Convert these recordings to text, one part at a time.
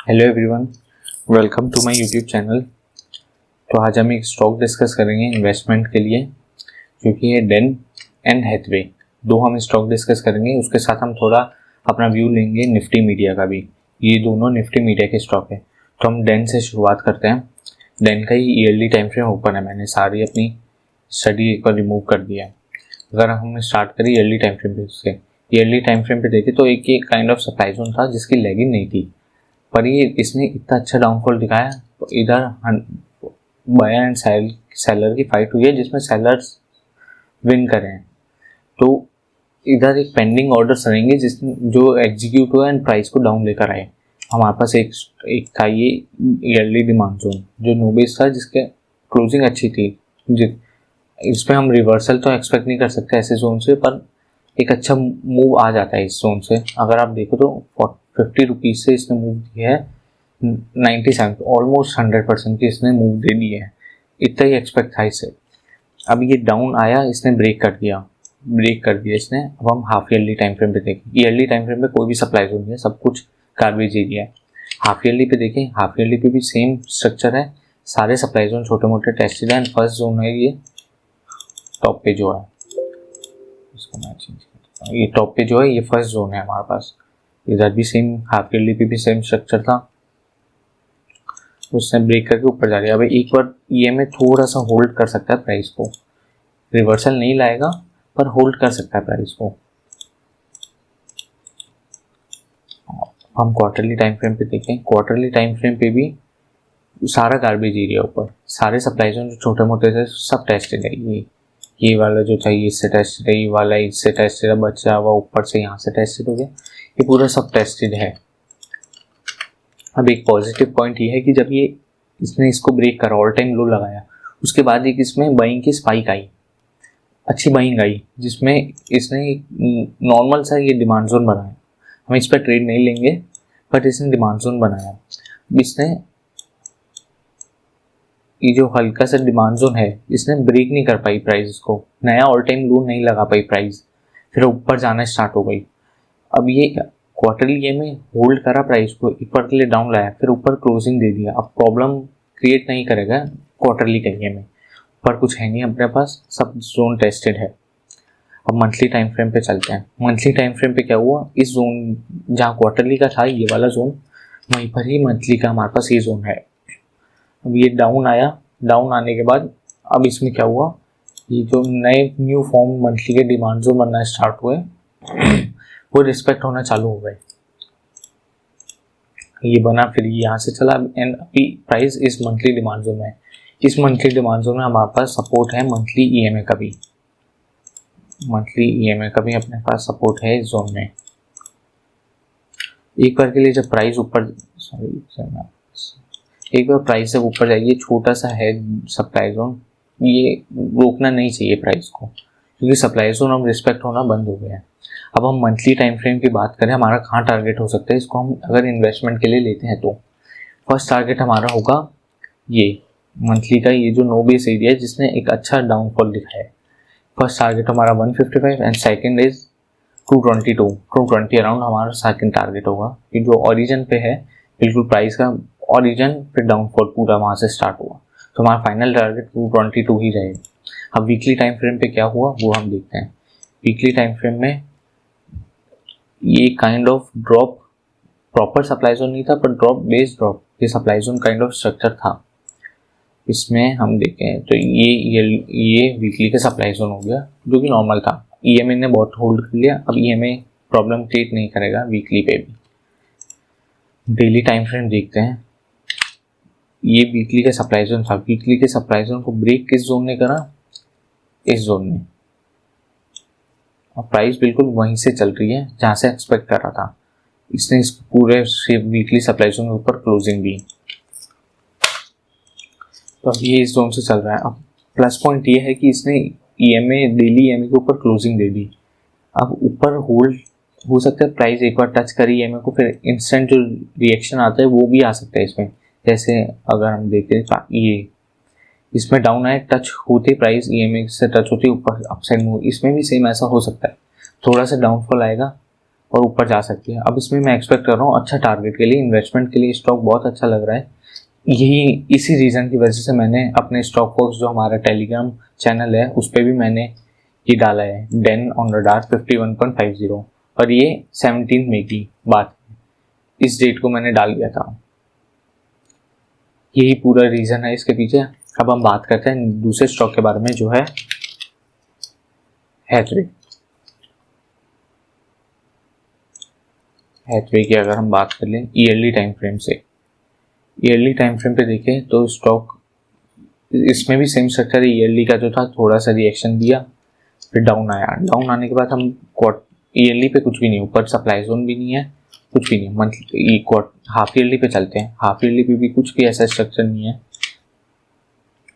Hello everyone, welcome to my YouTube channel. तो आज हम एक स्टॉक डिस्कस करेंगे इन्वेस्टमेंट के लिए, जो कि है डेन एंड हैथवे। दो हम स्टॉक डिस्कस करेंगे, उसके साथ हम थोड़ा अपना व्यू लेंगे निफ्टी मीडिया का भी। ये दोनों निफ्टी मीडिया के स्टॉक है। तो हम डेन से शुरुआत करते हैं। डेन का ही ईयरली टाइम फ्रेम ओपन है, मैंने सारी अपनी स्टडी एक बार रिमूव कर दिया है। अगर हम स्टार्ट करें ईयरली टाइम फ्रेम पे से, ईयरली टाइम फ्रेम पे देखें तो एक काइंड ऑफ सप्लाई जोन था जिसकी लेगिंग नहीं थी, पर ये इसने इतना अच्छा डाउनफॉल दिखाया। तो इधर बायर एंड सेलर की फाइट हुई है जिसमें सेलर्स विन करे हैं। तो इधर एक पेंडिंग ऑर्डर्स रहेंगे जो एग्जीक्यूट हुआ एंड प्राइस को डाउन लेकर आए। हमारे पास एक था ये ईयरली डिमांड जोन जो नोबेस था, जिसके क्लोजिंग अच्छी थी। इसमें हम रिवर्सल तो एक्सपेक्ट नहीं कर सकते ऐसे जोन से, पर एक अच्छा मूव आ जाता है इस जोन से। अगर आप देखो तो 50 रुपीज़ से इसने मूव दिया है 97, ऑलमोस्ट 100% की इसने मूव दे दी है। इतना ही एक्सपेक्ट था इससे। अब ये डाउन आया, इसने ब्रेक कर दिया इसने। अब हम हाफ ईयरली टाइम फ्रेम पे देखें। ईयरली टाइम फ्रेम पे कोई भी सप्लाई जोन नहीं है, सब कुछ गार्बेज एरिया है। हाफ ईयरली पे देखें, हाफ ईयरली पे भी सेम स्ट्रक्चर है। सारे सप्लाई जोन छोटे मोटे टेस्टेड है। फर्स्ट जोन है ये टॉप पे जो है, इसको मैं चेंज करता हूँ। ये टॉप पे जो है ये फर्स्ट जोन है हमारे पास। इधर भी सेम, हाफ ईयरली पे भी सेम स्ट्रक्चर था। उसने ब्रेक करके ऊपर जा रही है। अब एक बार ईएमए थोड़ा सा होल्ड कर सकता है प्राइस को, रिवर्सल नहीं लाएगा पर होल्ड कर सकता है प्राइस को। हम क्वार्टरली टाइम फ्रेम पे देखें। क्वार्टरली टाइम फ्रेम पे भी सारा गार्बेज एरिया ऊपर, सारे सप्लाई जोन जो छोटे मोटे थे सब टेस्टेड है। ये वाला जो था ये इससे टेस्टेड है, ये वाला इससे टेस्टेड है, बचा हुआ ऊपर से यहाँ से टेस्टेड हो गया। ये पूरा सब टेस्टेड है। अब एक पॉजिटिव पॉइंट ये है कि जब इसने इसको ब्रेक करा, ऑल टाइम लो लगाया, उसके बाद एक इसमें बाइंग की स्पाइक आई, अच्छी बाइंग आई, जिसमें इसने नॉर्मल सा ये डिमांड जोन बनाया। हम इस पर ट्रेड नहीं लेंगे, बट इसने डिमांड जोन बनाया। इसने ये जो हल्का सा डिमांड जोन है, इसने ब्रेक नहीं कर पाई प्राइस को, नया ऑल टाइम लो नहीं लगा पाई प्राइस, फिर ऊपर जाना स्टार्ट हो गई। अब ये क्वार्टरली में होल्ड करा प्राइस को, एक बार के लिए डाउन लाया, फिर ऊपर क्लोजिंग दे दिया। अब प्रॉब्लम क्रिएट नहीं करेगा क्वार्टरली के में, पर कुछ है नहीं अपने पास, सब जोन टेस्टेड है। अब मंथली टाइम फ्रेम पे चलते हैं। मंथली टाइम फ्रेम पे क्या हुआ, इस जोन जहाँ क्वार्टरली का था ये वाला जोन, वहीं पर ही मंथली का हमारे पास ये जोन है। अब ये डाउन आया, डाउन आने के बाद अब इसमें क्या हुआ, ये जो नए न्यू फॉर्म मंथली के डिमांड जोन बनना स्टार्ट हुए वो रिस्पेक्ट होना चालू हो गए। ये बना, फिर यहाँ से चला, एंड अभी प्राइस इस मंथली डिमांड जोन में है। इस मंथली डिमांड जोन में हमारे पास सपोर्ट है मंथली ईएमए का भी, अपने पास सपोर्ट है इस जोन में। एक बार के लिए जब प्राइस ऊपर, एक बार प्राइस जब ऊपर जाएगी, छोटा सा है सप्लाई जोन, ये रोकना नहीं चाहिए प्राइस को, क्योंकि सप्लाई जोन अब रिस्पेक्ट होना बंद हो गया है। अब हम मंथली टाइम फ्रेम की बात करें, हमारा कहाँ टारगेट हो सकता है इसको हम अगर इन्वेस्टमेंट के लिए लेते हैं तो फर्स्ट टारगेट हमारा होगा ये मंथली का, ये जो नो बेस एरिया है जिसने एक अच्छा डाउनफॉल दिखाया है। फर्स्ट टारगेट हमारा 155 एंड सेकंड इज 220 अराउंड हमारा सेकंड टारगेट होगा। ये जो ओरिजिन पे है बिल्कुल प्राइस का ओरिजिन, फिर डाउनफॉल पूरा वहाँ से स्टार्ट हुआ, तो हमारा फाइनल टारगेट 222 ही रहेगा। अब वीकली टाइम फ्रेम पे क्या हुआ वो हम देखते हैं। वीकली टाइम फ्रेम में ये kind of drop, proper supply zone नहीं था पर ड्रॉप बेस्ड ड्रॉप, ये supply zone kind of structure था। इसमें हम देखें तो ये वीकली का सप्लाई जोन हो गया जो कि नॉर्मल था। ईएमए ने बहुत होल्ड कर लिया, अब ईएमए प्रॉब्लम क्रिएट नहीं करेगा वीकली पे भी। डेली टाइम फ्रेम देखते हैं। ये वीकली का सप्लाई जोन था, वीकली के सप्लाई जोन को ब्रेक किस जोन ने करा, इस जोन में। और प्राइस बिल्कुल वहीं से चल रही है जहां से एक्सपेक्ट कर रहा था। इसने इस पूरे वीकली सप्लाई जोन के ऊपर क्लोजिंग दी, तो अब ये इस जोन से चल रहा है। अब प्लस पॉइंट ये है कि इसने ईएमए, डेली ईएमए के ऊपर क्लोजिंग दे दी। अब ऊपर होल्ड हो सकता है, प्राइस एक बार टच करी ईएमए को, फिर इंस्टेंट जो रिएक्शन आता है वो भी आ सकता है इसमें। जैसे अगर हम देखते हैं ये इसमें डाउन आए, टच होते प्राइस ईएमए से टच होती ऊपर अपसाइड मूव, इसमें भी सेम ऐसा हो सकता है। थोड़ा सा डाउनफॉल आएगा और ऊपर जा सकती है। अब इसमें मैं एक्सपेक्ट कर रहा हूँ अच्छा टारगेट के लिए, इन्वेस्टमेंट के लिए स्टॉक बहुत अच्छा लग रहा है। यही इसी रीज़न की वजह से मैंने अपने स्टॉक को, जो हमारा टेलीग्राम चैनल है उस पर भी मैंने ये डाला है, डेन ऑन रडार 51.50, और ये 17 मई की बात है, इस डेट को मैंने डाल दिया था। यही पूरा रीज़न है इसके पीछे। अब हम बात करते हैं दूसरे स्टॉक के बारे में, जो है हैथवे। हैथवे की अगर हम बात कर लें ईयरली टाइम फ्रेम से, ईयरली टाइम फ्रेम पे देखें तो स्टॉक, इसमें भी सेम स्ट्रक्चर है। ईयरली का जो था थोड़ा सा रिएक्शन दिया, फिर डाउन आया। डाउन आने के बाद हम ईयरली पे कुछ भी नहीं, ऊपर सप्लाई जोन भी नहीं है, कुछ भी नहीं। मंथली हाफ ईयरली पे चलते हैं। हाफ ईयरली पे भी कुछ भी ऐसा स्ट्रक्चर नहीं है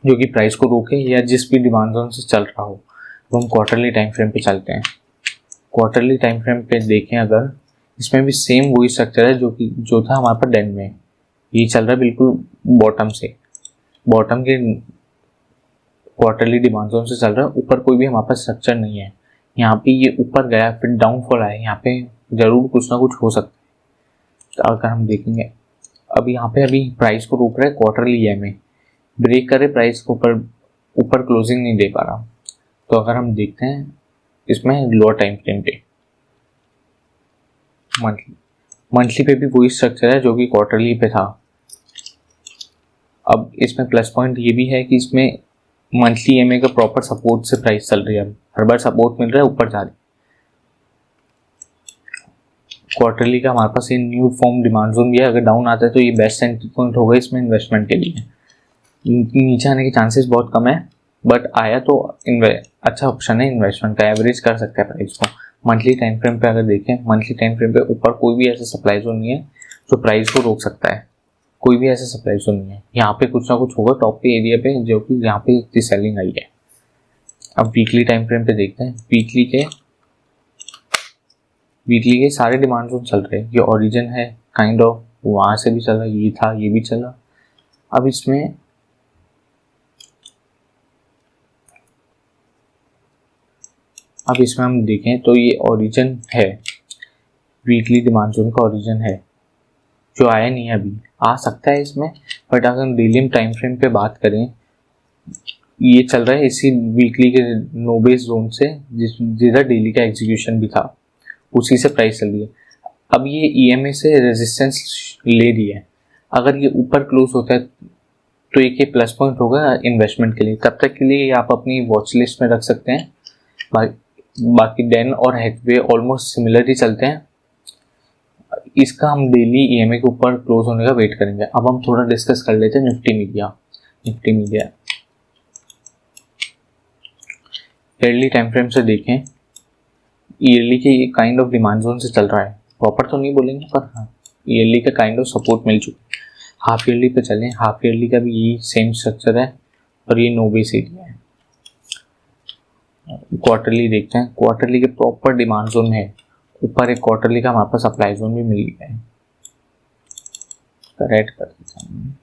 जो कि प्राइस को रोके या जिस भी डिमांड जोन से चल रहा हो। तो हम क्वार्टरली टाइम फ्रेम पे चलते हैं। क्वार्टरली टाइम फ्रेम पे देखें अगर, इसमें भी सेम वही स्ट्रक्चर है जो था हमारे पास डेन में। ये चल रहा है बिल्कुल बॉटम से, बॉटम के क्वार्टरली डिमांड जोन से चल रहा है। ऊपर कोई भी हमारे पास स्ट्रक्चर नहीं है। यहाँ पे ये ऊपर गया, फिर डाउनफॉल आया, यहाँ पे जरूर कुछ ना कुछ हो सकता है। तो अगर हम देखेंगे, अब यहाँ पे अभी प्राइस को रोक रहा है क्वार्टरली EMA, ब्रेक करे प्राइस को ऊपर क्लोजिंग नहीं दे पा रहा। तो अगर हम देखते हैं इसमें लोअर टाइम फ्रेम पे, मंथली पे भी वही स्ट्रक्चर है जो कि क्वार्टरली पे था। अब इसमें प्लस पॉइंट ये भी है कि इसमें मंथली EMA का प्रॉपर सपोर्ट से प्राइस चल रही है। अब हर बार सपोर्ट मिल रहा है, ऊपर जा रही है। क्वार्टरली का हमारे पास ये न्यू फॉर्म डिमांड जोन भी है। अगर डाउन आता है तो ये बेस्ट एंट्री पॉइंट होगा इसमें इन्वेस्टमेंट के लिए। नीचे आने के चांसेस बहुत कम है, बट आया तो अच्छा ऑप्शन है इन्वेस्टमेंट का। एवरेज कर सकता है प्राइस को। मंथली टाइम फ्रेम पे अगर देखें, मंथली टाइम फ्रेम पे ऊपर कोई भी ऐसा सप्लाई जोन नहीं है जो प्राइस को रोक सकता है। कोई भी ऐसा सप्लाई जोन नहीं है। यहाँ पे कुछ ना कुछ होगा टॉप पे एरिया पे, जो कि यहाँ पे इतनी सेलिंग आई है। अब वीकली टाइम फ्रेम पे देखते हैं। वीकली के सारे डिमांड जोन चल रहे हैं। ये ओरिजिन है काइंड ऑफ, वहाँ से भी चला, ये था, ये भी चला। अब इसमें हम देखें तो ये ओरिजिन है, वीकली डिमांड जोन का ओरिजिन है, जो आया नहीं है अभी, आ सकता है इसमें। बट अगर हम डेली टाइम फ्रेम पे बात करें, ये चल रहा है इसी वीकली के नो बेस जोन से, जिधर डेली का एग्जीक्यूशन भी था, उसी से प्राइस चल रही है। अब ये EMA से रेजिस्टेंस ले रही है। अगर ये ऊपर क्लोज होता है तो एक प्लस पॉइंट होगा इन्वेस्टमेंट के लिए। तब तक के लिए आप अपनी वॉच लिस्ट में रख सकते हैं। बाकी डेन और हैथवे ऑलमोस्ट सिमिलर ही चलते हैं। इसका हम डेली EMA के ऊपर क्लोज होने का वेट करेंगे। अब हम थोड़ा डिस्कस कर लेते हैं Nifty media. Yearly time frame से देखें, ईयरली के काइंड ऑफ डिमांड जोन से चल रहा है। प्रॉपर तो नहीं बोलेंगे, पर हाँ ईयरली का काइंड ऑफ सपोर्ट मिल चुका है। हाफ ईयरली पे चलें, हाफ ईयरली का भी यही सेम स्ट्रक्चर है और ये नो बेस एरिया है। क्वार्टरली देखते हैं। क्वार्टरली के प्रॉपर डिमांड जोन है। ऊपर एक क्वार्टरली का हमारे पास सप्लाई जोन भी मिल गया है। करेक्ट कर देते हैं,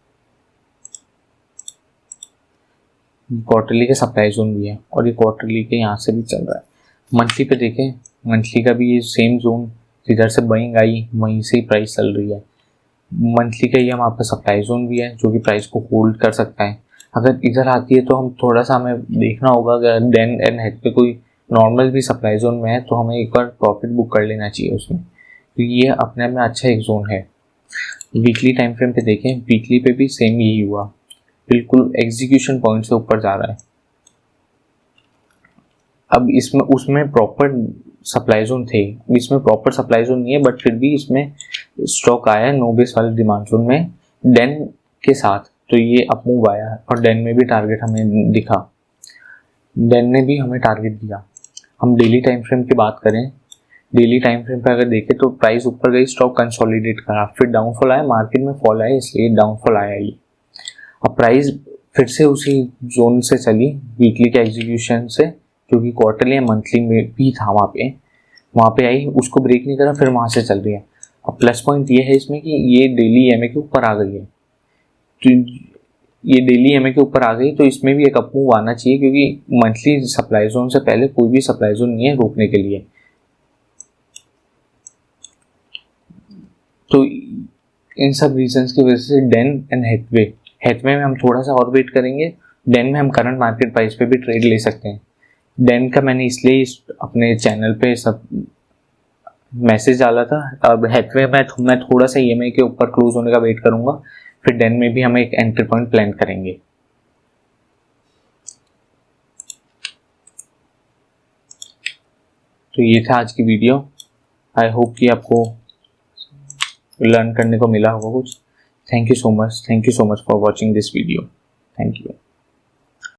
क्वार्टरली के सप्लाई जोन भी है और ये क्वार्टरली के यहाँ से भी चल रहा है। मंथली पे देखें, मंथली का भी ये सेम जोन, जिधर से बाइंग आई वहीं से ही प्राइस चल रही है। मंथली का ये हमारे पास सप्लाई जोन भी है जो कि प्राइस को होल्ड कर सकता है। अगर इधर आती है तो हम थोड़ा सा हमें देखना होगा। अगर डेन एंड हेड पे कोई नॉर्मल भी सप्लाई जोन में है तो हमें एक बार प्रॉफिट बुक कर लेना चाहिए उसमें, क्योंकि ये अपने में अच्छा एक जोन है। वीकली टाइम फ्रेम पे देखें, वीकली पे भी सेम यही हुआ, बिल्कुल एग्जीक्यूशन पॉइंट से ऊपर जा रहा है। अब इसमें उसमें प्रॉपर सप्लाई जोन थे, इसमें प्रॉपर सप्लाई जोन नहीं है, बट फिर भी इसमें स्टॉक आया है नो बेस वाले डिमांड जोन में डेन के साथ, तो ये अप मूव आया है और डेन में भी टारगेट हमें दिखा, डेन ने भी हमें टारगेट दिया। हम डेली टाइम फ्रेम की बात करें, डेली टाइम फ्रेम पे अगर देखें तो प्राइस ऊपर गई, स्टॉक कंसोलिडेट करा, फिर डाउनफॉल आया, मार्केट में फॉल आया, इसलिए डाउनफॉल आया ये। अब प्राइस फिर से उसी जोन से चली वीकली के एग्जीक्यूशन से, क्योंकि क्वार्टरली या मंथली में भी था वहाँ पे आई, उसको ब्रेक नहीं करा, फिर वहाँ से चल रही है। अब प्लस पॉइंट ये है इसमें कि ये डेली EMA के ऊपर आ गई है, तो ये डेली EMA के ऊपर आ गई तो इसमें भी एक अप मूव आना चाहिए, क्योंकि मंथली सप्लाई जोन से पहले कोई भी सप्लाई जोन नहीं है रोकने के लिए। तो इन सब रीजंस की वजह से डेन एंड हैथवे में हम थोड़ा सा और वेट करेंगे। डेन में हम करंट मार्केट प्राइस पे भी ट्रेड ले सकते हैं। डेन का मैंने इसलिए अपने चैनल पे सब मैसेज डाला था। अब हैथवे में मैं थोड़ा सा EMI के ऊपर क्लोज होने का वेट करूंगा, फिर डेन में भी हम एक एंट्री पॉइंट प्लान करेंगे। तो ये था आज की वीडियो। आई होप कि आपको लर्न करने को मिला होगा कुछ। Thank you so much for watching this video. Thank you.